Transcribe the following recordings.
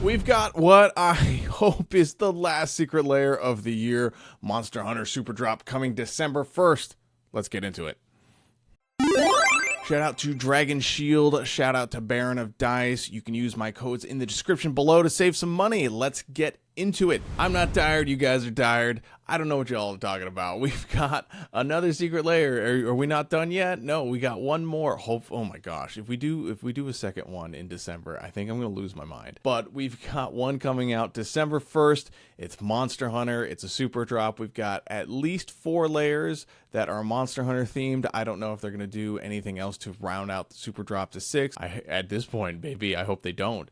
We've got what I hope is the last secret lair of the year, Monster Hunter Superdrop, coming December 1st. Let's get into it. Shout out to Dragon Shield, shout out to Baron of Dice. You can use my codes in the description below to save some money. Let's get into it. I'm not tired, you guys are tired. I don't know what y'all are talking about. We've got another secret lair. Are we not done yet? No, we got one more. Oh my gosh, if we do a second one in December, I think I'm gonna lose my mind. But we've got one coming out December 1st. It's Monster Hunter. It's a super drop. We've got at least 4 layers that are Monster Hunter themed. I don't know if they're gonna do anything else to round out the super drop to 6. At this point, baby, I hope they don't.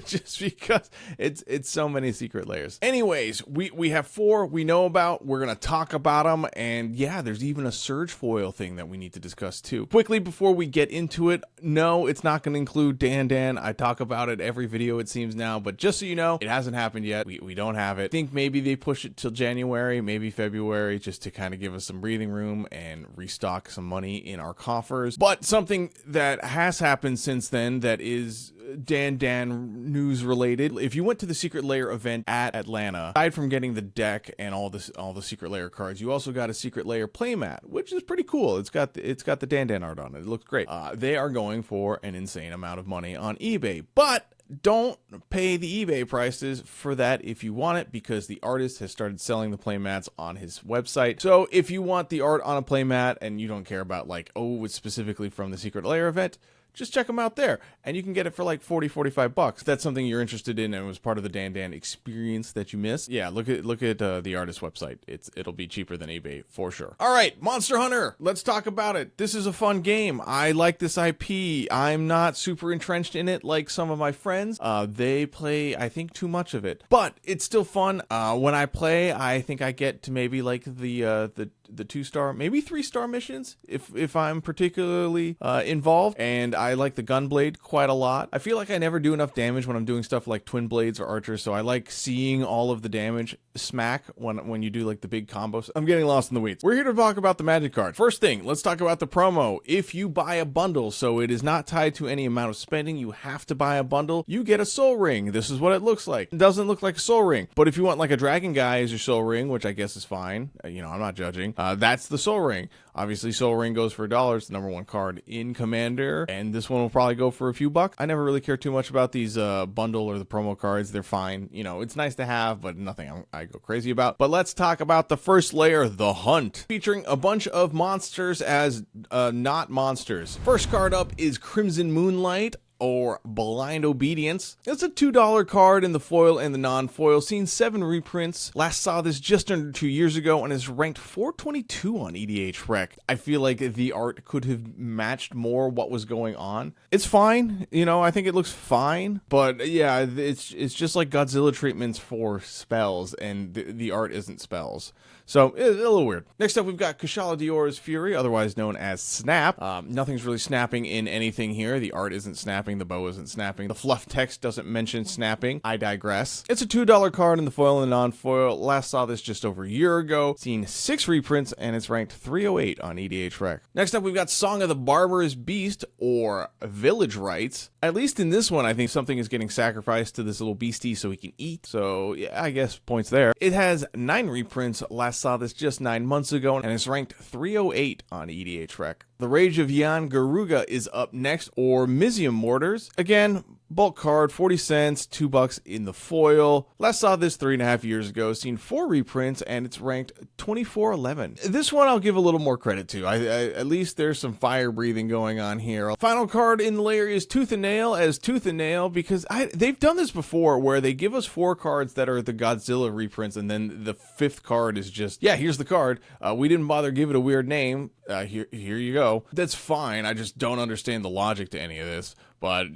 Just because it's so many secret layers. Anyways, we have 4 we know about. We're gonna talk about them, and yeah, there's even a surge foil thing that we need to discuss too. Quickly before we get into it, no, it's not gonna include Dandan. I talk about it every video it seems now, but just so you know, it hasn't happened yet. We don't have it. I think maybe they push it till January, maybe February, just to kind of give us some breathing room and restock some money in our coffers. But something that has happened since then that is Dandan news related. If you went to the secret lair event at Atlanta, aside from getting the deck and all the secret lair cards, you also got a secret lair playmat, which is pretty cool. It's got the Dandan art on it. It looks great. They are going for an insane amount of money on eBay, but don't pay the eBay prices for that if you want it, because the artist has started selling the playmats on his website. So if you want the art on a playmat and you don't care about like, oh, it's specifically from the secret lair event, just check them out there, and you can get it for like 40-45 bucks. If that's something you're interested in and was part of the Dandan experience that you missed, yeah, look at the artist website. It'll be cheaper than eBay for sure. All right, Monster Hunter, let's talk about it. This is a fun game. I like this IP. I'm not super entrenched in it like some of my friends. They play, I think, too much of it, but it's still fun. When I play, I think I get to maybe like the 2-star, maybe 3-star missions if I'm particularly involved, and I like the gunblade quite a lot. I feel like I never do enough damage when I'm doing stuff like twin blades or archers, so I like seeing all of the damage smack when you do like the big combos. I'm getting lost in the weeds. We're here to talk about the magic card. First thing, let's talk about the promo. If you buy a bundle, so it is not tied to any amount of spending, you have to buy a bundle, you get a soul ring. This is what it looks like. It doesn't look like a soul ring, but if you want like a dragon guy as your soul ring, which I guess is fine, I'm not judging, that's the soul ring. Obviously, soul ring goes for $1. It's the #1 card in Commander, and this one will probably go for a few bucks. I never really care too much about these bundle or the promo cards. They're fine. It's nice to have, but nothing I go crazy about. But let's talk about the first layer, the Hunt, featuring a bunch of monsters as not monsters. First card up is Crimson Moonlight, or Blind Obedience. It's a $2 card in the foil and the non-foil. Seen 7 reprints. Last saw this just under 2 years ago and is ranked 422 on EDH Rec. I feel like the art could have matched more what was going on. It's fine, I think it looks fine, but yeah, it's just like Godzilla treatments for spells, and the art isn't spells. So, it's a little weird. Next up, we've got Kushala Dior's Fury, otherwise known as Snap. Nothing's really snapping in anything here. The art isn't snapping, the bow isn't snapping. The fluff text doesn't mention snapping. I digress. It's a $2 card in the foil and the non-foil. Last saw this just over a year ago. Seen 6 reprints, and it's ranked 308 on EDH Rec. Next up, we've got Song of the Barbarous Beast, or Village Rites. At least in this one, I think something is getting sacrificed to this little beastie so he can eat. So, yeah, I guess points there. It has 9 reprints. Last saw this just 9 months ago, and it's ranked 308 on EDH Rec. The Rage of Yan Garuga is up next, or Mizium Mortars. Again, bulk card, 40 cents, $2 in the foil. Last saw this 3.5 years ago, seen 4 reprints, and it's ranked 2411. This one I'll give a little more credit to. At least there's some fire breathing going on here. Final card in the layer is Tooth and Nail as Tooth and Nail, because they've done this before where they give us 4 cards that are the Godzilla reprints, and then the 5th card is just, yeah, here's the card. We didn't bother give it a weird name. Here you go. That's fine. I just don't understand the logic to any of this, but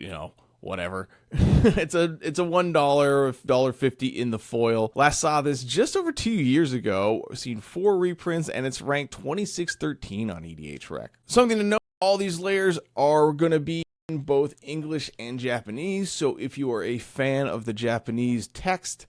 whatever. it's a $1, $1.50 in the foil. Last saw this just over 2 years ago. Seen 4 reprints, and it's ranked 2613 on EDH Rec. Something to note, all these layers are going to be in both English and Japanese, so if you are a fan of the Japanese text,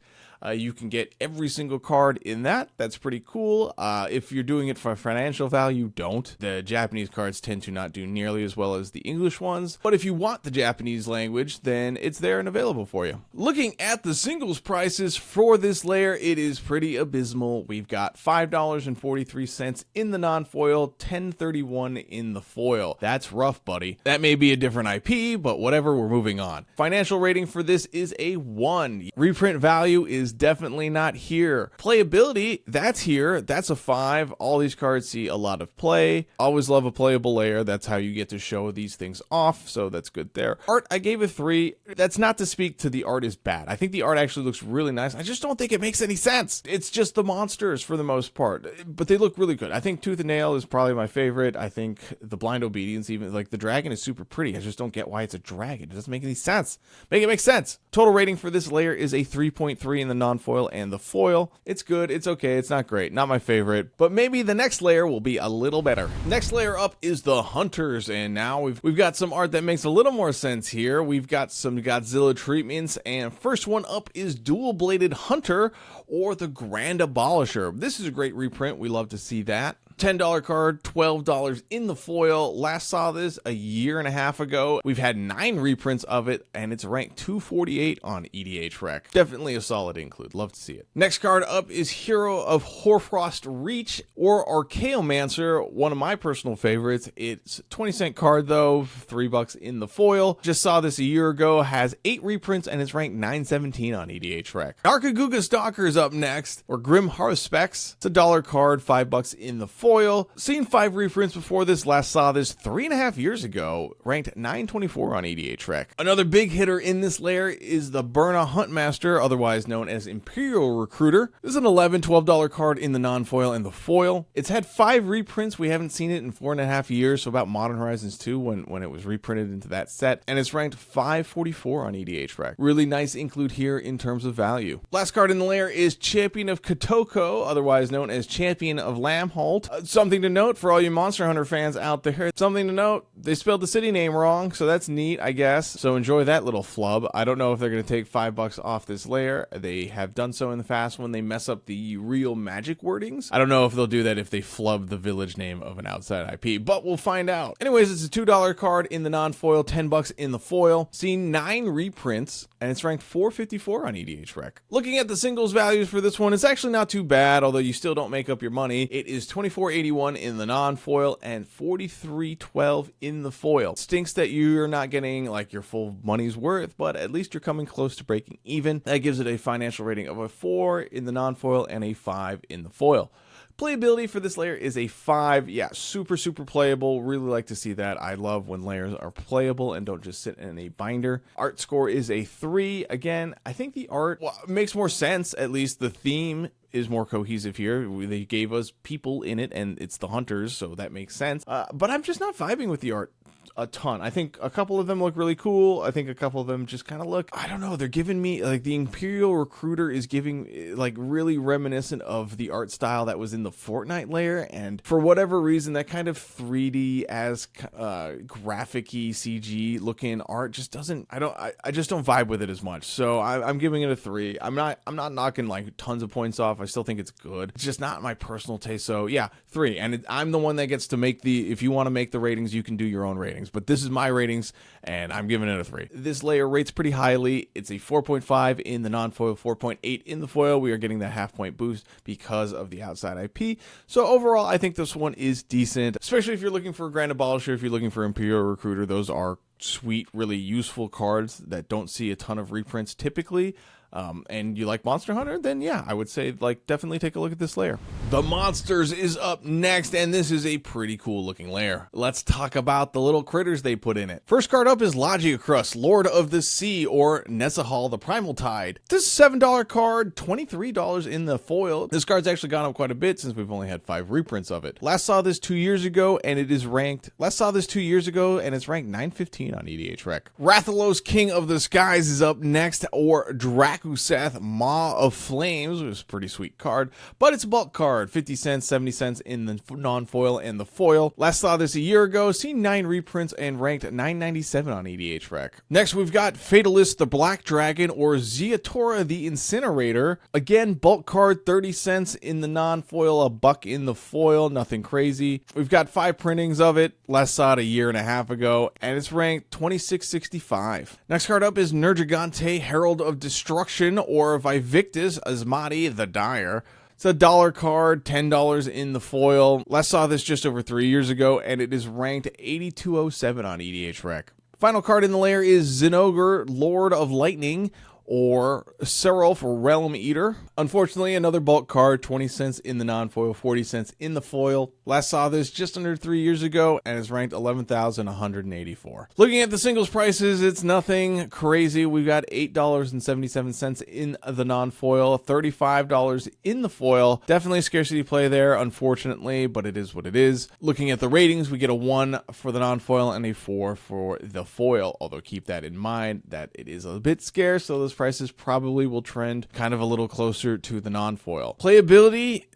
You can get every single card in that. That's pretty cool. If you're doing it for financial value, don't. The Japanese cards tend to not do nearly as well as the English ones, but if you want the Japanese language, then it's there and available for you. Looking at the singles prices for this layer, it is pretty abysmal. We've got $5.43 in the non-foil, $10.31 in the foil. That's rough, buddy. That may be a different IP, but whatever, we're moving on. Financial rating for this is a 1. Reprint value is definitely not here. Playability, that's here. That's a 5. All these cards see a lot of play. Always love a playable layer. That's how you get to show these things off, so that's good there. Art, I gave a 3. That's not to speak to the art is bad. I think the art actually looks really nice. I just don't think it makes any sense. It's just the monsters for the most part, but they look really good. I think Tooth and Nail is probably my favorite. I think the Blind Obedience, even like the dragon, is super pretty. I just don't get why it's a dragon. It doesn't make any sense. Make it make sense. Total rating for this layer is a 3.3 in the non-foil and the foil. It's good. It's okay. It's not great. Not my favorite, but maybe the next layer will be a little better. Next layer up is the Hunters, and now we've got some art that makes a little more sense here. We've got some Godzilla treatments, and first one up is Dual Bladed Hunter, or the Grand Abolisher. This is a great reprint. We love to see that. $10 card, $12 in the foil. Last saw this a year and a half ago. We've had 9 reprints of it, and it's ranked 248 on EDH Rec. Definitely a solid include. Love to see it. Next card up is Hero of Hoarfrost Reach, or Archaeomancer, one of my personal favorites. It's a 20-cent card though, $3 in the foil. Just saw this a year ago, has 8 reprints, and it's ranked 917 on EDH Rec. Arkaguga Stalker is up next, or Grim Haruspex. It's a $1 card, $5 in the foil. Seen 5 reprints before this. Last saw this 3.5 years ago, ranked 924 on EDH Rec. Another big hitter in this layer is the Burna Huntmaster, otherwise known as Imperial Recruiter. This is an $11, $12 card in the non-foil and the foil. It's had 5 reprints. We haven't seen it in 4.5 years, so about Modern Horizons 2 when it was reprinted into that set, and it's ranked 544 on EDH Rec. Really nice include here in terms of value. Last card in the layer is Champion of Kotoko, otherwise known as Champion of Lamholt. Something to note for all you Monster Hunter fans out there. Something to note, they spelled the city name wrong, so that's neat, I guess. So enjoy that little flub. I don't know if they're going to take $5 off this layer. They have done so in the past when they mess up the real magic wordings. I don't know if they'll do that if they flub the village name of an outside IP, but we'll find out. Anyways, it's a $2 card in the non-foil, $10 in the foil. Seen 9 reprints, and it's ranked 454 on EDH Rec. Looking at the singles values for this one, it's actually not too bad, although you still don't make up your money. It is $24.81 in the non-foil and $43.12 in the foil. Stinks that you're not getting like your full money's worth, but at least you're coming close to breaking even. That gives it a financial rating of a 4 in the non-foil and a 5 in the foil. Playability for this layer is a 5. Yeah, super playable. Really like to see that. I love when layers are playable and don't just sit in a binder. Art score is a 3. Again, I think the art makes more sense. At least the theme is more cohesive here. They gave us people in it, and it's the hunters, so that makes sense. But I'm just not vibing with the art a ton. I think a couple of them look really cool. I think a couple of them just kind of look, I don't know, they're giving me, like, the Imperial Recruiter is giving, like, really reminiscent of the art style that was in the Fortnite layer, and for whatever reason, that kind of 3D as graphic-y CG looking art just doesn't, I just don't vibe with it as much. So I'm giving it a 3. I'm not knocking like tons of points off. I still think it's good. It's just not my personal taste. So yeah, 3. And I'm the one that gets to make if you want to make the ratings, you can do your own ratings. But this is my ratings, and I'm giving it a 3. This layer rates pretty highly. It's a 4.5 in the non-foil, 4.8 in the foil. We are getting that half-point boost because of the outside IP. So overall, I think this one is decent, especially if you're looking for a Grand Abolisher, if you're looking for Imperial Recruiter. Those are sweet, really useful cards that don't see a ton of reprints typically. And you like Monster Hunter, then yeah, I would say like definitely take a look at this layer. The Monsters is up next, and this is a pretty cool looking layer. Let's talk about the little critters they put in it. First card up is Logiacrus, Lord of the Sea, or Nessahal the Primal Tide. This is a $7 card, $23 in the foil. This card's actually gone up quite a bit since we've only had 5 reprints of it. Last saw this 2 years ago, and it's ranked 915 on EDH Rec. Rathalos, King of the Skies is up next, or Drac Akuseth, Maw of Flames, which is a pretty sweet card, but it's a bulk card, 50 cents, 70 cents in the non-foil and the foil. Last saw this a year ago, seen 9 reprints and ranked 997 on EDH Rec. Next, we've got Fatalist the Black Dragon, or Ziatora the Incinerator. Again, bulk card, 30 cents in the non-foil, a buck in the foil, nothing crazy. We've got 5 printings of it. Last saw it a year and a half ago, and it's ranked 2665. Next card up is Nergigante, Herald of Destruction, or Vivictus Asmati the Dire. It's a $1 card, $10 in the foil. Last saw this just over 3 years ago, and it is ranked 8207 on EDH Rec. Final card in the lair is Zinogre, Lord of Lightning, or Seraph Realm Eater. Unfortunately, another bulk card, 20 cents in the non-foil, 40 cents in the foil. Last saw this just under 3 years ago, and is ranked 11,184. Looking at the singles prices, it's nothing crazy. We've got $8.77 in the non-foil, $35 in the foil. Definitely a scarcity play there, unfortunately, but it is what it is. Looking at the ratings, we get a 1 for the non-foil and a 4 for the foil, although keep that in mind that it is a bit scarce, so those prices probably will trend kind of a little closer to the non-foil. Playability,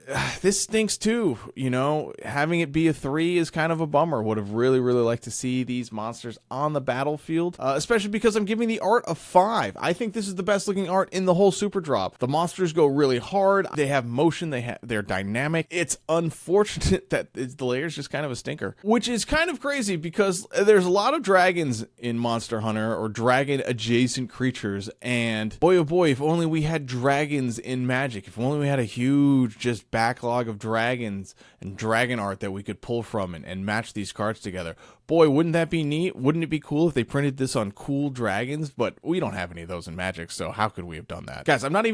this stinks too. You know, having it be a 3 is kind of a bummer. Would have really liked to see these monsters on the battlefield, especially because I'm giving the art a 5. I think this is the best looking art in the whole Superdrop. The monsters go really hard. They have motion. They're dynamic. It's unfortunate that the layer is just kind of a stinker, which is kind of crazy because there's a lot of dragons in Monster Hunter, or dragon adjacent creatures, and boy oh boy, if only we had dragons in Magic. If only we had a huge just backlog of dragons and dragon art that we could pull from and match these cards together. Boy, wouldn't that be neat? Wouldn't it be cool if they printed this on cool dragons? But we don't have any of those in Magic, so how could we have done that? Guys, I don't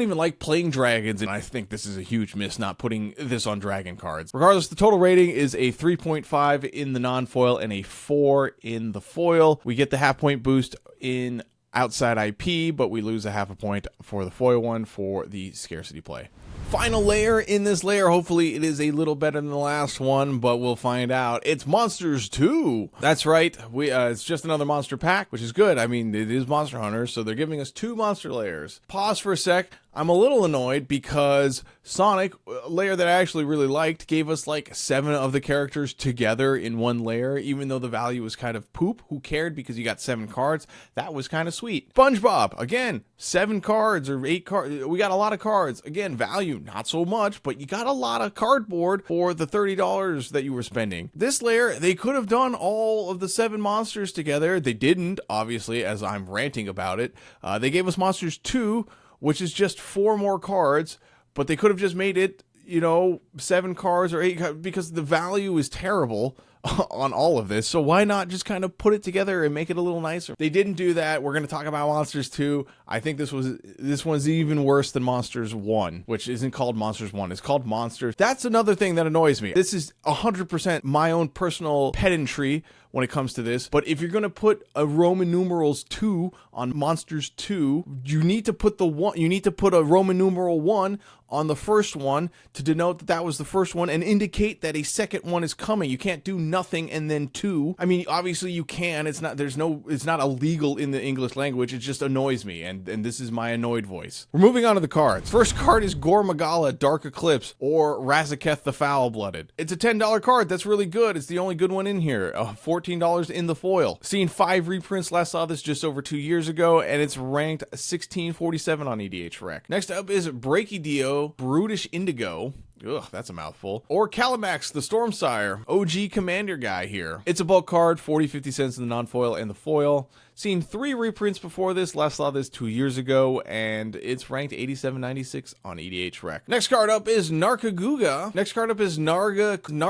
even like playing dragons, and I think this is a huge miss not putting this on dragon cards. Regardless, the total rating is a 3.5 in the non-foil and a 4 in the foil. We get the half-point boost in outside IP, but we lose a half a point for the foil one for the scarcity play. Final layer in this layer, hopefully it is a little better than the last one, but we'll find out. It's Monsters 2. That's right, it's just another monster pack, which is good. I mean, it is Monster Hunter, so they're giving us 2 monster layers. Pause for a sec. I'm a little annoyed because Sonic, a layer that I actually really liked, gave us like 7 of the characters together in one layer, even though the value was kind of poop. Who cared, because you got 7 cards. That was kind of sweet. SpongeBob, again, 7 cards or 8 cards. We got a lot of cards. Again, value, not so much, but you got a lot of cardboard for the $30 that you were spending. This layer, they could have done all of the 7 monsters together. They didn't, obviously, as I'm ranting about it. They gave us Monsters 2, which is just 4 more cards, but they could have just made it, 7 cards or 8 cards, because the value is terrible on all of this. So why not just kind of put it together and make it a little nicer? They didn't do that. We're going to talk about Monsters 2. I think this one's even worse than Monsters 1, which isn't called Monsters 1. It's called Monsters. That's another thing that annoys me. This is 100% my own personal pedantry when it comes to this, but if you're going to put a Roman numerals 2 on Monsters 2, you need to put a Roman numeral 1 on the first one to denote that that was the first one and indicate that a second one is coming. You can't do nothing and then 2. I mean, obviously you can. It's not illegal in the English language. It just annoys me, and this is my annoyed voice. We're moving on to the cards. First card is Gore Magala, Dark Eclipse, or Razaketh the Foul-Blooded. It's a $10 card. That's really good. It's the only good one in here. $14 in the foil. Seen 5 reprints. Last saw this just over 2 years ago, and it's ranked 1647 on EDH Rec. Next up is Brachydio, Brutish Indigo. Ugh, that's a mouthful. Or Calimax, the Stormsire, OG Commander guy here. It's a bulk card, 50 cents in the non-foil and the foil. Seen 3 reprints before this. Last saw this 2 years ago, and it's ranked 8796 on EDH Rec. Next card up is Nargacuga. Next card up is Nargacuga,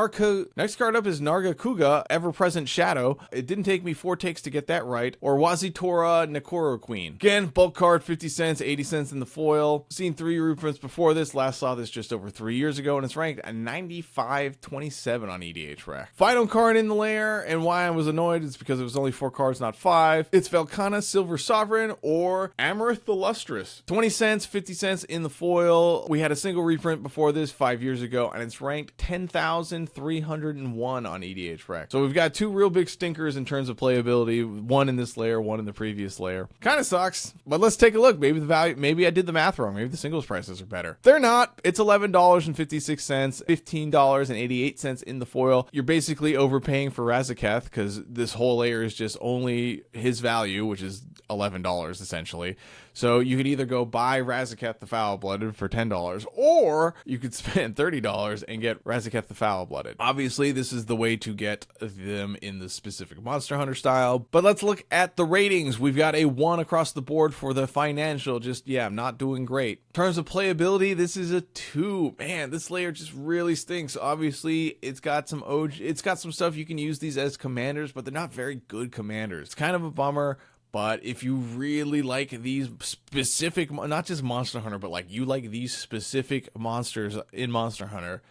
Ever-Present Shadow. It didn't take me 4 takes to get that right. Or Wazitora Nakoro Queen. Again, bulk card, 50 cents, 80 cents in the foil. Seen 3 reprints before this. Last saw this just over 3 years ago, and it's ranked at 95.27 on EDHREC. Final card in the layer, and why I was annoyed is because it was only 4 cards, not 5. It's Velkhana Silver Sovereign or Amarith the Lustrous. 20 cents, 50 cents in the foil. We had a single reprint before this 5 years ago, and it's ranked 10,301 on EDHREC. So we've got 2 real big stinkers in terms of playability, one in this layer, one in the previous layer. Kind of sucks, but let's take a look. Maybe the value, maybe I did the math wrong. Maybe the singles prices are better. They're not. It's $11.56, $15.88 in the foil. You're basically overpaying for Razaketh because this whole layer is just only his value, which is $11 essentially. So you could either go buy Razaketh the Foul-Blooded for $10, or you could spend $30 and get Razaketh the Foul-Blooded. Obviously, this is the way to get them in the specific Monster Hunter style, but let's look at the ratings. We've got a 1 across the board for the financial, just, yeah, not doing great. In terms of playability, this is a 2. Man, this layer just really stinks. Obviously, it's got some stuff you can use these as commanders, but they're not very good commanders. It's kind of a bummer. But if you really like these specific, not just Monster Hunter, but like you like these specific monsters in Monster Hunter,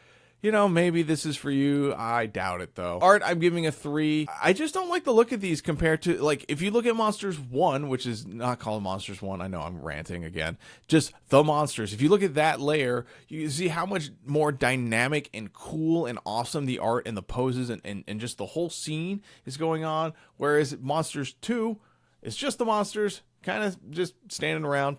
you know, maybe this is for you. I doubt it though. Art, I'm giving a 3. I just don't like the look of these compared to, like, if you look at Monsters 1, which is not called Monsters 1. I know I'm ranting again. Just the monsters. If you look at that layer, you see how much more dynamic and cool and awesome the art and the poses and just the whole scene is going on. Whereas Monsters 2, it's just the monsters kind of just standing around,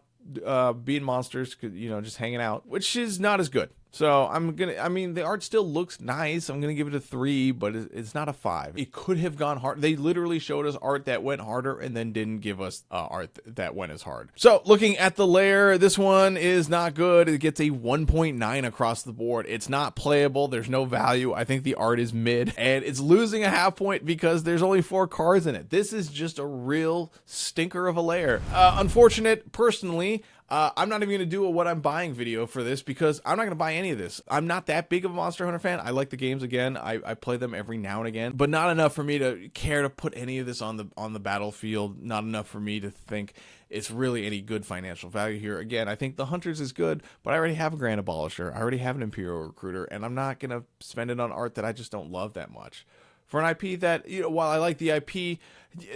being monsters, you know, just hanging out, which is not as good. So I mean, the art still looks nice. I'm going to give it a 3, but it's not a 5. It could have gone hard. They literally showed us art that went harder and then didn't give us art that went as hard. So looking at the layer, this one is not good. It gets a 1.9 across the board. It's not playable. There's no value. I think the art is mid, and it's losing a half point because there's only 4 cards in it. This is just a real stinker of a layer. Unfortunate, personally. I'm not even going to do a what I'm buying video for this because I'm not going to buy any of this. I'm not that big of a Monster Hunter fan. I like the games again. I play them every now and again, but not enough for me to care to put any of this on the battlefield. Not enough for me to think it's really any good financial value here. Again, I think the Hunters is good, but I already have a Grand Abolisher. I already have an Imperial Recruiter, and I'm not going to spend it on art that I just don't love that much. For an IP that, you know, while I like the IP,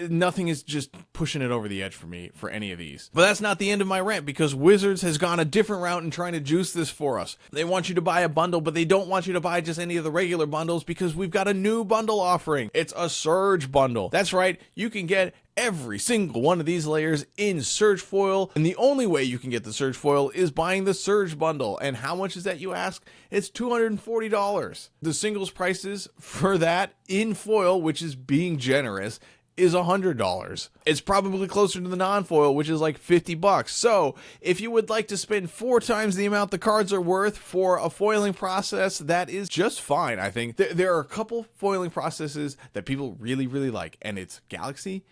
nothing is just pushing it over the edge for me for any of these. But that's not the end of my rant, because Wizards has gone a different route in trying to juice this for us. They want you to buy a bundle, but they don't want you to buy just any of the regular bundles because we've got a new bundle offering. It's a Surge bundle. That's right. You can get every single one of these layers in Surge foil, and the only way you can get the Surge foil is buying the Surge bundle. And how much is that, you ask? It's $240. The singles prices for that in foil, which is being generous, is $100. It's probably closer to the non-foil, which is like $50. So if you would like to spend 4 times the amount the cards are worth for a foiling process, that is just fine. I think there are a couple foiling processes that people really, really like, and it's Galaxy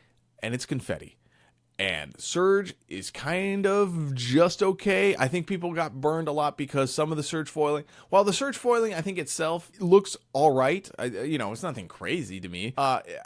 and it's Confetti. And Surge is kind of just okay. I think people got burned a lot because some of the Surge foiling, while the Surge foiling, I think itself looks all right. You know, it's nothing crazy to me.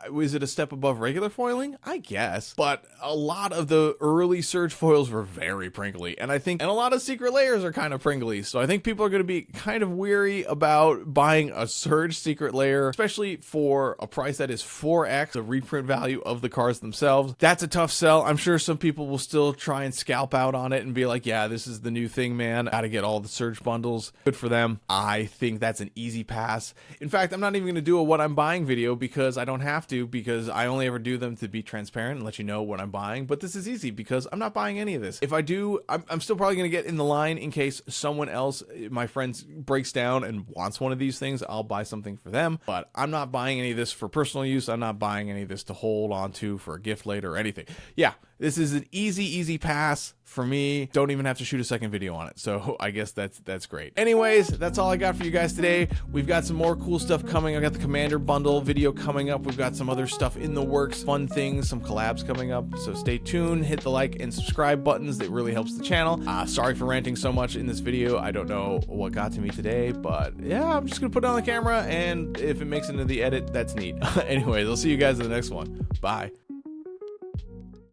Was it a step above regular foiling? I guess. But a lot of the early Surge foils were very pringly. And a lot of secret layers are kind of pringly. So I think people are going to be kind of weary about buying a Surge secret layer, especially for a price that is 4x the reprint value of the cards themselves. That's a tough sell. I'm sure some people will still try and scalp out on it and be like, yeah, this is the new thing, man. Gotta get all the Surge bundles. Good for them. I think that's an easy pass. In fact, I'm not even going to do a what I'm buying video because I don't have to, because I only ever do them to be transparent and let you know what I'm buying. But this is easy because I'm not buying any of this. If I do, I'm still probably going to get in the line in case someone else, my friends, breaks down and wants one of these things. I'll buy something for them, but I'm not buying any of this for personal use. I'm not buying any of this to hold on to for a gift later or anything. Yeah. This is an easy pass for me. Don't even have to shoot a second video on it. So I guess that's great. Anyways, that's all I got for you guys today. We've got some more cool stuff coming. I got the Commander bundle video coming up. We've got some other stuff in the works, fun things, some collabs coming up. So stay tuned, hit the like and subscribe buttons. That really helps the channel. Sorry for ranting so much in this video. I don't know what got to me today, but yeah, I'm just gonna put it on the camera, and if it makes it into the edit, that's neat. Anyways, I'll see you guys in the next one. Bye.